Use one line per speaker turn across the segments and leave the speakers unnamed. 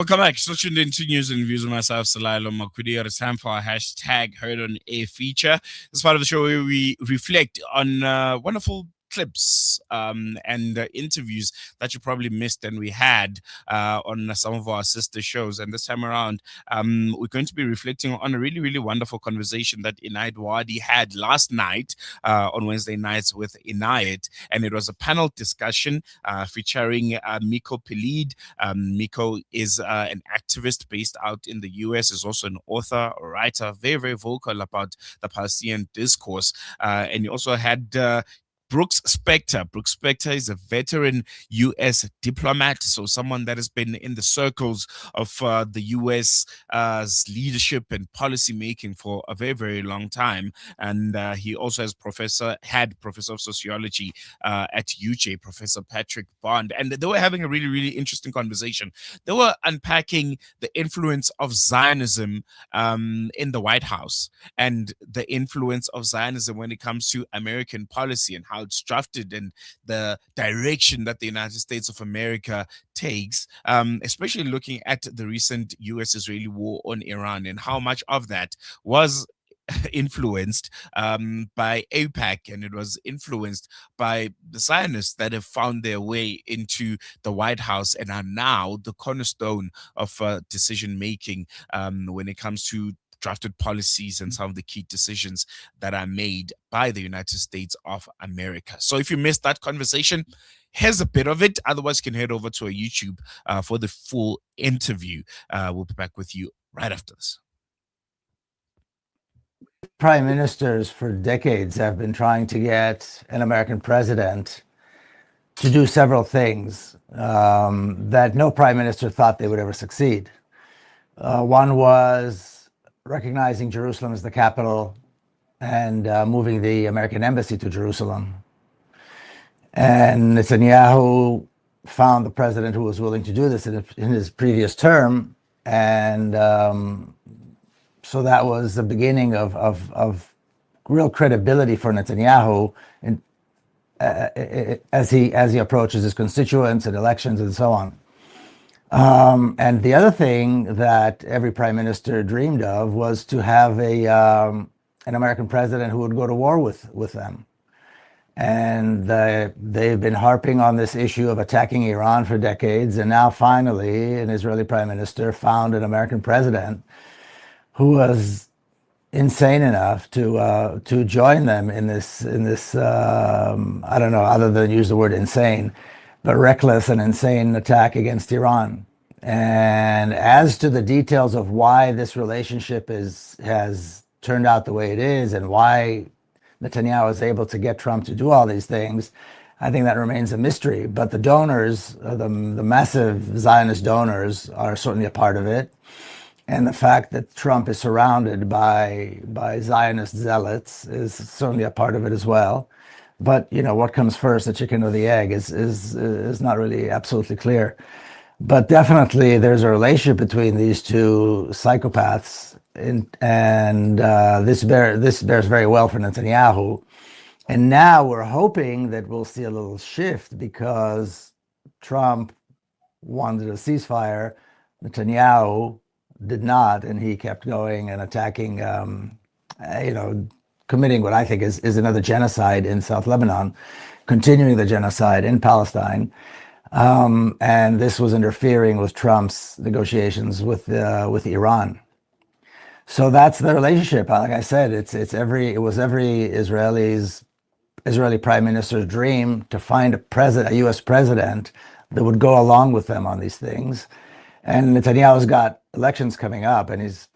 Welcome back. So tuned into news and views with myself, Salailo Makwidi. It's time for our hashtag Heard on Air feature. This part of the show where we reflect on wonderful clips and interviews that you probably missed and we had on some of our sister shows. And this time around, we're going to be reflecting on a really, really wonderful conversation that Inayat Wadi had last night on Wednesday nights with Inayat. And it was a panel discussion featuring Miko Peled. Miko is an activist based out in the US, is also an author, a writer, very, very vocal about the Palestinian discourse. And you also had Spector. Brooks Spector is a veteran U.S. diplomat, so someone that has been in the circles of the U.S. Leadership and policy making for a very, very long time. And he also had professor of sociology at UJ, Professor Patrick Bond. And they were having a really, really interesting conversation. They were unpacking the influence of Zionism in the White House and the influence of Zionism when it comes to American policy and how it's drafted and the direction that the United States of America takes, especially looking at the recent US-Israeli war on Iran and how much of that was influenced by APAC, and it was influenced by the Zionists that have found their way into the White House and are now the cornerstone of decision making when it comes to drafted policies and some of the key decisions that are made by the United States of America. So if you missed that conversation, here's a bit of it. Otherwise, you can head over to our YouTube for the full interview. We'll be back with you right after this.
Prime ministers for decades have been trying to get an American president to do several things that no prime minister thought they would ever succeed. One was recognizing Jerusalem as the capital and moving the American embassy to Jerusalem. And Netanyahu found the president who was willing to do this in his previous term. And so that was the beginning of real credibility for Netanyahu as he approaches his constituents and elections and so on. And the other thing that every prime minister dreamed of was to have an American president who would go to war with them. And they've been harping on this issue of attacking Iran for decades. And now finally, an Israeli prime minister found an American president who was insane enough to join them in this I don't know, other than use the word insane, but reckless and insane attack against Iran. And as to the details of why this relationship has turned out the way it is and why Netanyahu is able to get Trump to do all these things, I think that remains a mystery. But the donors, the massive Zionist donors, are certainly a part of it. And the fact that Trump is surrounded by Zionist zealots is certainly a part of it as well. But you know, what comes first, the chicken or the egg, is not really absolutely clear. But definitely there's a relationship between these two psychopaths, and this bears very well for Netanyahu. And now we're hoping that we'll see a little shift because Trump wanted a ceasefire, Netanyahu did not, and he kept going and attacking, committing what I think is another genocide in South Lebanon, continuing the genocide in Palestine. And this was interfering with Trump's negotiations with Iran. So that's the relationship. Like I said, it was every Israeli prime minister's dream to find a U.S. president that would go along with them on these things. And Netanyahu's got elections coming up, and he's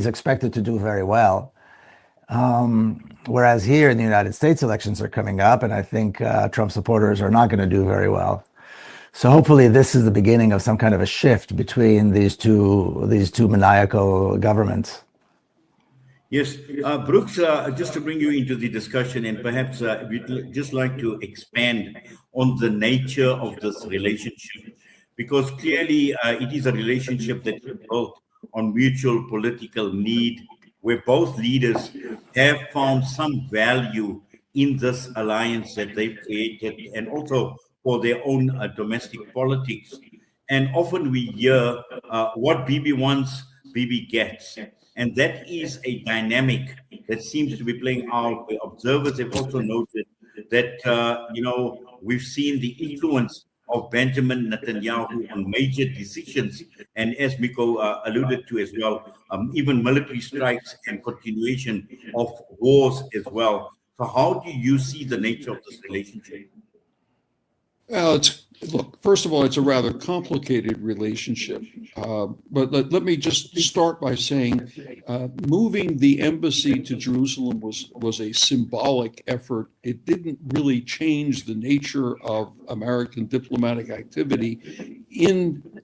expected to do very well. Whereas here in the United States, elections are coming up, and I think Trump supporters are not going to do very well. So hopefully this is the beginning of some kind of a shift between these two maniacal governments.
Yes, Brooks, just to bring you into the discussion, and perhaps we'd just like to expand on the nature of this relationship, because clearly it is a relationship that is built on mutual political need, where both leaders have found some value in this alliance that they've created, and also for their own domestic politics. And often we hear what Bibi wants, Bibi gets. And that is a dynamic that seems to be playing out. The observers have also noted that, we've seen the influence of Benjamin Netanyahu on major decisions. And as Miko alluded to as well, even military strikes and continuation of wars as well. So how do you see the nature of this relationship?
Well, look, first of all, it's a rather complicated relationship. But let me just start by saying moving the embassy to Jerusalem was a symbolic effort. It didn't really change the nature of American diplomatic activity in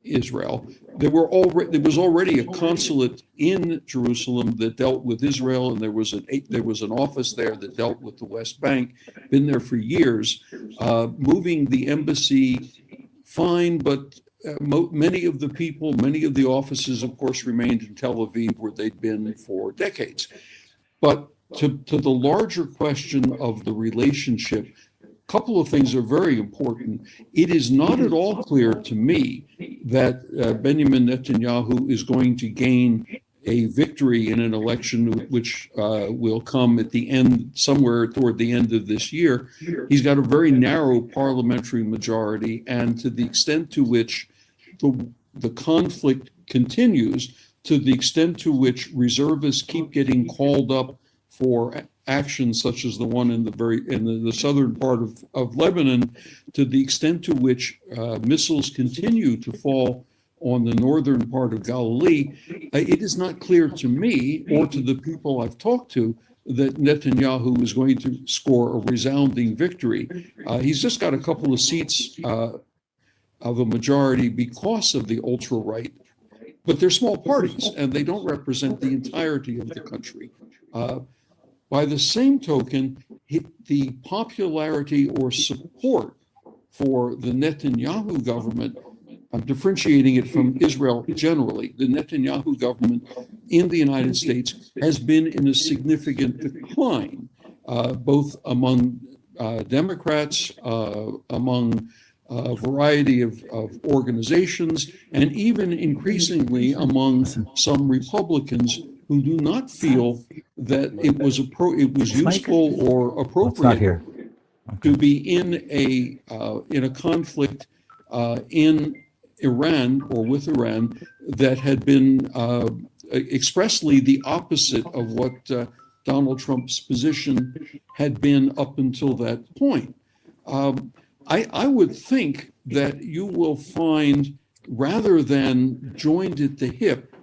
Israel. There was already a consulate in Jerusalem that dealt with Israel, and there was an office there that dealt with the West Bank. Been there for years. Moving the embassy, fine, but many of the offices, of course, remained in Tel Aviv, where they'd been for decades. But to the larger question of the relationship, couple of things are very important. It is not at all clear to me that Benjamin Netanyahu is going to gain a victory in an election which will come at the end, somewhere toward the end of this year. He's got a very narrow parliamentary majority, and to the extent to which the conflict continues, to the extent to which reservists keep getting called up for actions such as the one in the southern part of Lebanon, to the extent to which missiles continue to fall on the northern part of Galilee, it is not clear to me or to the people I've talked to that Netanyahu is going to score a resounding victory. He's just got a couple of seats of a majority because of the ultra-right, but they're small parties and they don't represent the entirety of the country. By the same token, the popularity or support for the Netanyahu government, I'm differentiating it from Israel generally, the Netanyahu government in the United States has been in a significant decline, both among Democrats, among a variety of organizations, and even increasingly among some Republicans who do not feel that it was useful or appropriate to be in a conflict in Iran or with Iran that had been expressly the opposite of what Donald Trump's position had been up until that point. I would think that you will find, rather than joined at the hip,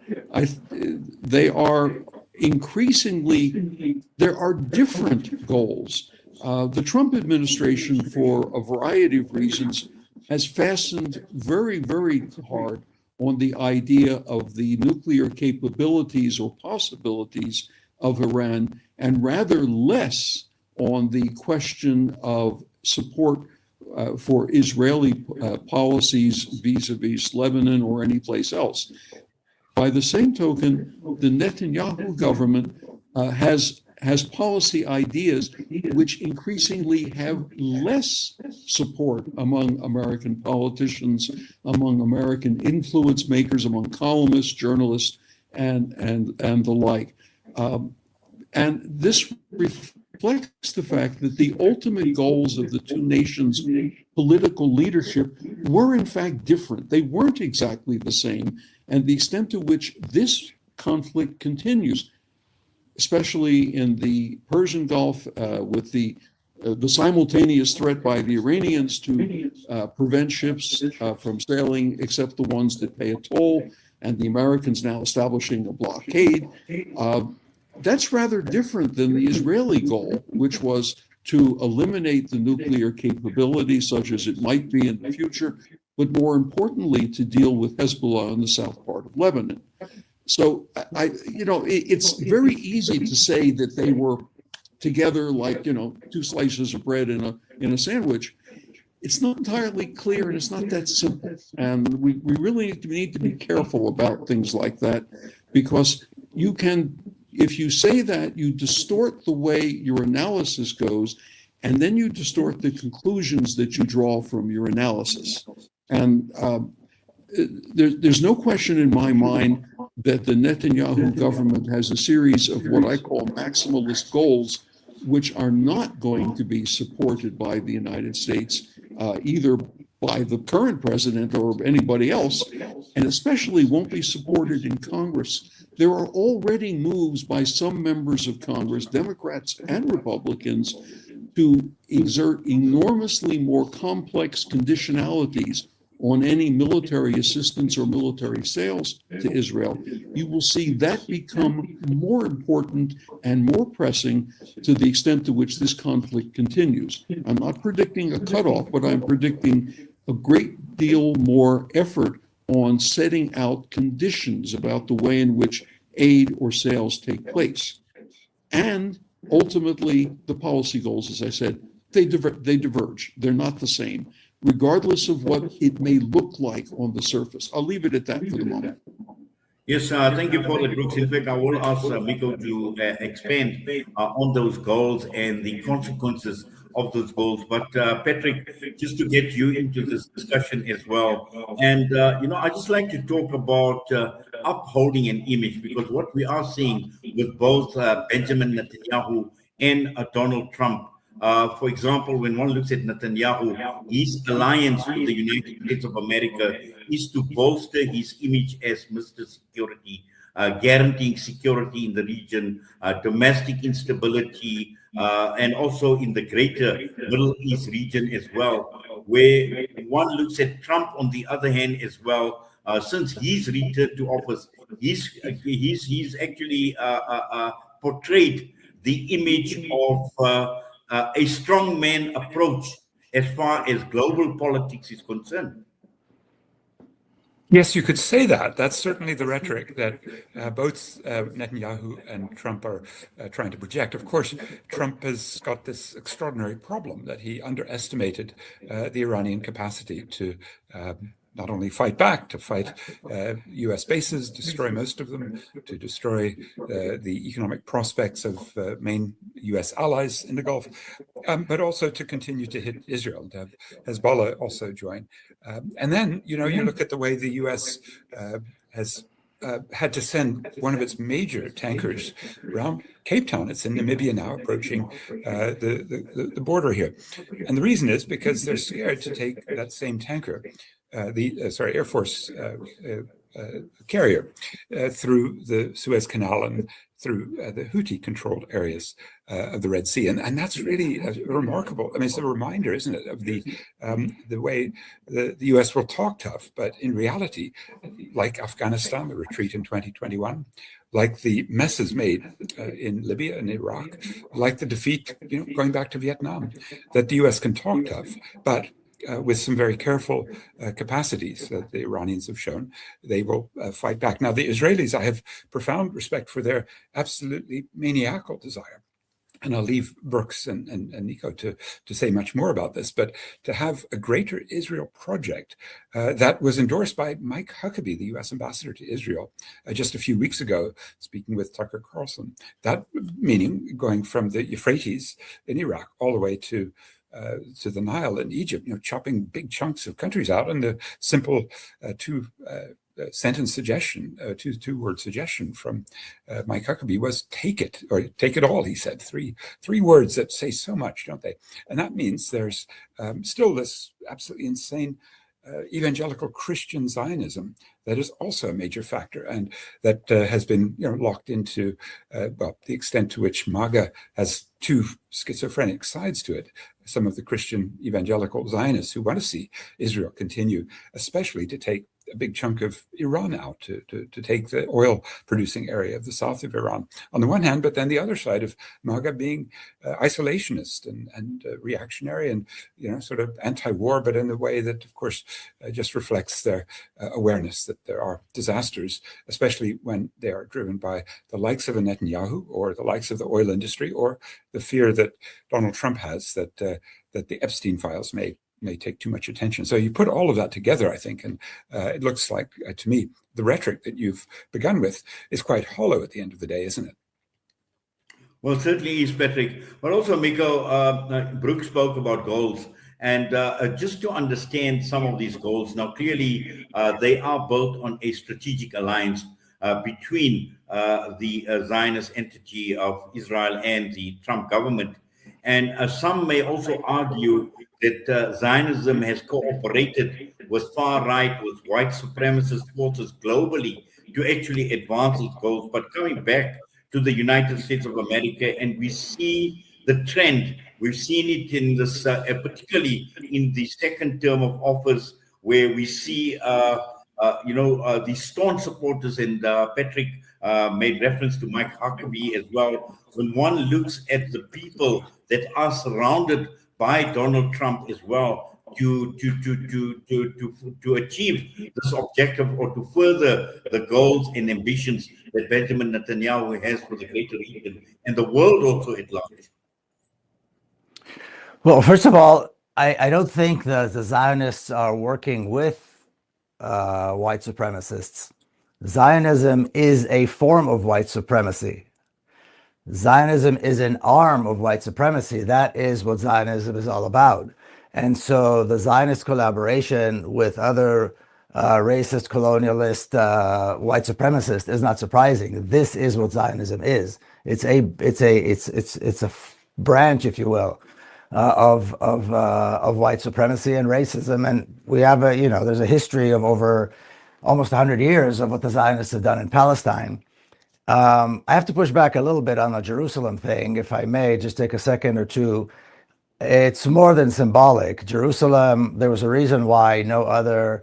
they are increasingly, there are different goals. The Trump administration, for a variety of reasons, has fastened very, very hard on the idea of the nuclear capabilities or possibilities of Iran, and rather less on the question of support for Israeli policies vis-a-vis Lebanon or any place else. By the same token, the Netanyahu government has policy ideas which increasingly have less support among American politicians, among American influence makers, among columnists, journalists, and the like. And this reflects the fact that the ultimate goals of the two nations' political leadership were in fact different. They weren't exactly the same. And the extent to which this conflict continues, especially in the Persian Gulf, with the simultaneous threat by the Iranians to prevent ships from sailing except the ones that pay a toll, and the Americans now establishing a blockade, that's rather different than the Israeli goal, which was to eliminate the nuclear capability such as it might be in the future, but more importantly, to deal with Hezbollah in the south part of Lebanon. So, it's very easy to say that they were together like, two slices of bread in a sandwich. It's not entirely clear, and it's not that simple. And we really need to be careful about things like that, because if you say that, you distort the way your analysis goes, and then you distort the conclusions that you draw from your analysis. And there's no question in my mind that the Netanyahu government has a series of what I call maximalist goals, which are not going to be supported by the United States, either by the current president or anybody else, and especially won't be supported in Congress. There are already moves by some members of Congress, Democrats and Republicans, to exert enormously more complex conditionalities on any military assistance or military sales to Israel. You will see that become more important and more pressing to the extent to which this conflict continues. I'm not predicting a cutoff, but I'm predicting a great deal more effort on setting out conditions about the way in which aid or sales take place. And ultimately, the policy goals, as I said, they diverge. They're not the same, regardless of what it may look like on the surface. I'll leave it at that for the moment.
Yes, thank you for that, Brooks. In fact, I will ask Miko to expand on those goals and the consequences of those goals. But Patrick, just to get you into this discussion as well, and I just like to talk about upholding an image, because what we are seeing with both Benjamin Netanyahu and Donald Trump. For example, when one looks at Netanyahu, his alliance with the United States of America is to bolster his image as Mr. Security, guaranteeing security in the region, domestic instability, and also in the greater Middle East region as well, where one looks at Trump on the other hand as well. Since he's returned to office, he's actually portrayed the image of a strongman approach as far as global politics is concerned.
Yes, you could say that. That's certainly the rhetoric that both Netanyahu and Trump are trying to project. Of course, Trump has got this extraordinary problem that he underestimated the Iranian capacity to not only fight back, to fight U.S. bases, destroy most of them, to destroy the economic prospects of main U.S. allies in the Gulf, but also to continue to hit Israel, to have Hezbollah also join. And then, you look at the way the U.S. has had to send one of its major tankers around Cape Town. It's in Namibia now, approaching the border here. And the reason is because they're scared to take that same tanker, Air Force carrier, through the Suez Canal and through the Houthi-controlled areas of the Red Sea, and that's really remarkable. I mean, it's a reminder, isn't it, of the way the U.S. will talk tough, but in reality, like Afghanistan, the retreat in 2021, like the messes made in Libya and Iraq, like the defeat, going back to Vietnam, that the U.S. can talk tough, but with some very careful capacities that the Iranians have shown, they will fight back. Now, the Israelis, I have profound respect for their absolutely maniacal desire. And I'll leave Brooks and Miko to say much more about this, but to have a greater Israel project that was endorsed by Mike Huckabee, the U.S. ambassador to Israel, just a few weeks ago, speaking with Tucker Carlson. That meaning going from the Euphrates in Iraq all the way to the Nile in Egypt, chopping big chunks of countries out, and the simple two-sentence suggestion, two-word suggestion from Mike Huckabee was "take it" or "take it all." He said three words that say so much, don't they? And that means there's still this absolutely insane evangelical Christian Zionism that is also a major factor, and that has been locked into the extent to which MAGA has two schizophrenic sides to it. Some of the Christian evangelical Zionists who want to see Israel continue, especially to take a big chunk of Iran out, to take the oil-producing area of the south of Iran, on the one hand, but then the other side of MAGA being isolationist and reactionary and sort of anti-war, but in a way that, of course, just reflects their awareness that there are disasters, especially when they are driven by the likes of a Netanyahu or the likes of the oil industry, or the fear that Donald Trump has that the Epstein files may take too much attention. So you put all of that together, I think, and it looks like, to me, the rhetoric that you've begun with is quite hollow at the end of the day, isn't it?
Well, certainly is, Patrick. But also, Miko, Brooks spoke about goals. And just to understand some of these goals, now clearly they are built on a strategic alliance between the Zionist entity of Israel and the Trump government. And some may also argue that Zionism has cooperated with far right, with white supremacist forces globally to actually advance its goals. But coming back to the United States of America, and we see the trend. We've seen it in this, particularly in the second term of office, where we see, the staunch supporters, and Patrick made reference to Mike Huckabee as well. When one looks at the people that are surrounded by Donald Trump as well, to achieve this objective or to further the goals and ambitions that Benjamin Netanyahu has for the greater region and the world also at large?
Well, first of all, I don't think the Zionists are working with white supremacists. Zionism is a form of white supremacy. Zionism is an arm of white supremacy. That is what Zionism is all about. And so the Zionist collaboration with other racist, colonialist, white supremacists is not surprising. This is what Zionism is. It's a branch, if you will, of white supremacy and racism. And we have there's a history of over almost 100 years of what the Zionists have done in Palestine. I have to push back a little bit on the Jerusalem thing, if I may, just take a second or two. It's more than symbolic. Jerusalem, there was a reason why no other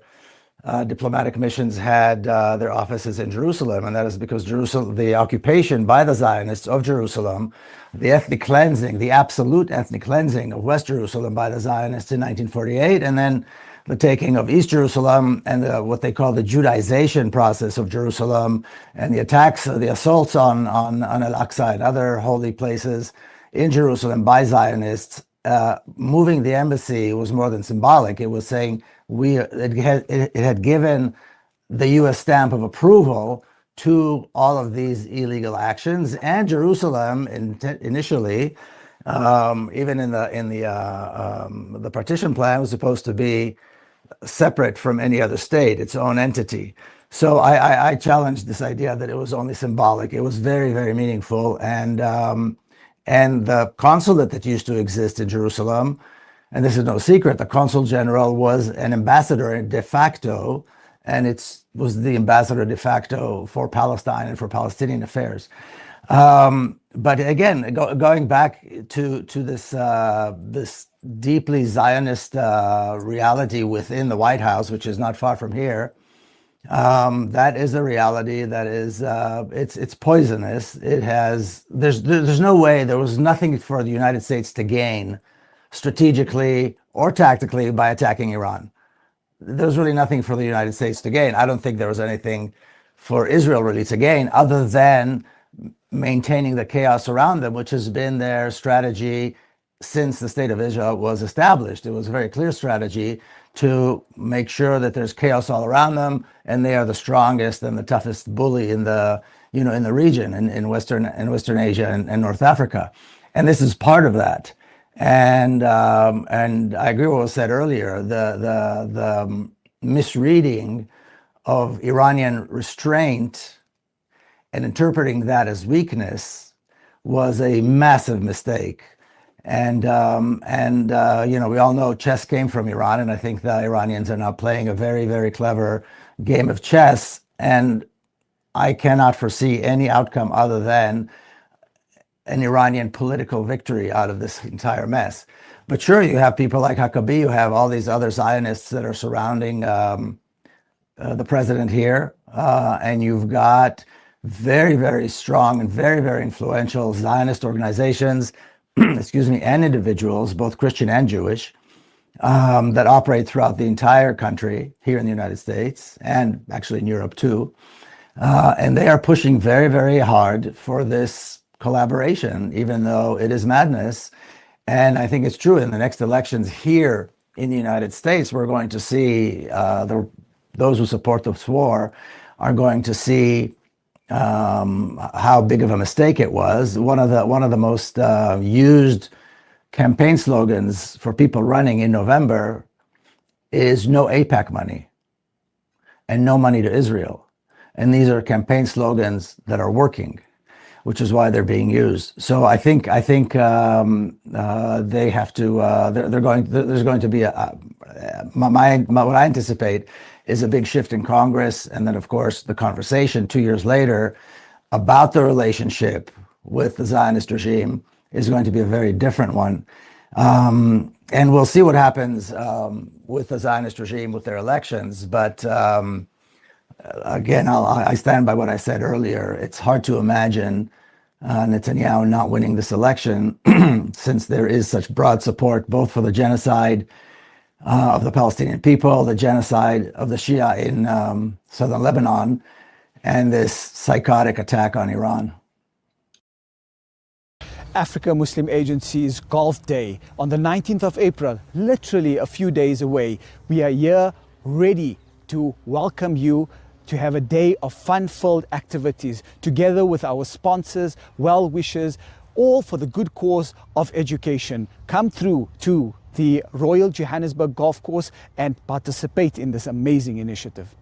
diplomatic missions had their offices in Jerusalem, and that is because Jerusalem, the occupation by the Zionists of Jerusalem, the ethnic cleansing, the absolute ethnic cleansing of West Jerusalem by the Zionists in 1948, and then the taking of East Jerusalem and what they call the Judaization process of Jerusalem, and the attacks, the assaults on Al-Aqsa and other holy places in Jerusalem by Zionists. Moving the embassy was more than symbolic. It was saying it had given the U.S. stamp of approval to all of these illegal actions, and Jerusalem initially, even in the partition plan, was supposed to be separate from any other state, its own entity. So I challenged this idea that it was only symbolic. It was very, very meaningful, and the consulate that used to exist in Jerusalem, and this is no secret, the consul general was an ambassador de facto, and it was the ambassador de facto for Palestine and for Palestinian affairs. But again, going back to this deeply Zionist reality within the White House, which is not far from here, that is a reality that is it's poisonous. There's no way, there was nothing for the United States to gain strategically or tactically by attacking Iran. There's really nothing for the United States to gain. I don't think there was anything for Israel really to gain other than maintaining the chaos around them, which has been their strategy since the state of Israel was established. It was a very clear strategy to make sure that there's chaos all around them, and they are the strongest and the toughest bully in the region, in Western Asia and North Africa. And this is part of that. And I agree with what was said earlier. The misreading of Iranian restraint and interpreting that as weakness was a massive mistake. And we all know chess came from Iran, and I think the Iranians are now playing a very, very clever game of chess. And I cannot foresee any outcome other than an Iranian political victory out of this entire mess. But sure, you have people like Huckabee, you have all these other Zionists that are surrounding the president here, and you've got very, very strong and very, very influential Zionist organizations, excuse me, and individuals, both Christian and Jewish, that operate throughout the entire country here in the United States and actually in Europe too. And they are pushing very, very hard for this collaboration, even though it is madness. And I think it's true, in the next elections here in the United States, we're going to see those who support this war are going to see how big of a mistake it was. One of the most used campaign slogans for people running in November is no AIPAC money and no money to Israel. And these are campaign slogans that are working, which is why they're being used. So I think they have to. There's going to be what I anticipate is a big shift in Congress, and then of course the conversation 2 years later about the relationship with the Zionist regime is going to be a very different one. And we'll see what happens with the Zionist regime with their elections. But again, I stand by what I said earlier. It's hard to imagine Netanyahu not winning this election since there is such broad support both for the genocide of the Palestinian people, the genocide of the Shia in southern Lebanon, and this psychotic attack on Iran.
Africa Muslim Agency's Golf Day on the 19th of April, literally a few days away. We are here ready to welcome you to have a day of fun-filled activities together with our sponsors, well-wishers, all for the good cause of education. Come through to the Royal Johannesburg Golf Course and participate in this amazing initiative.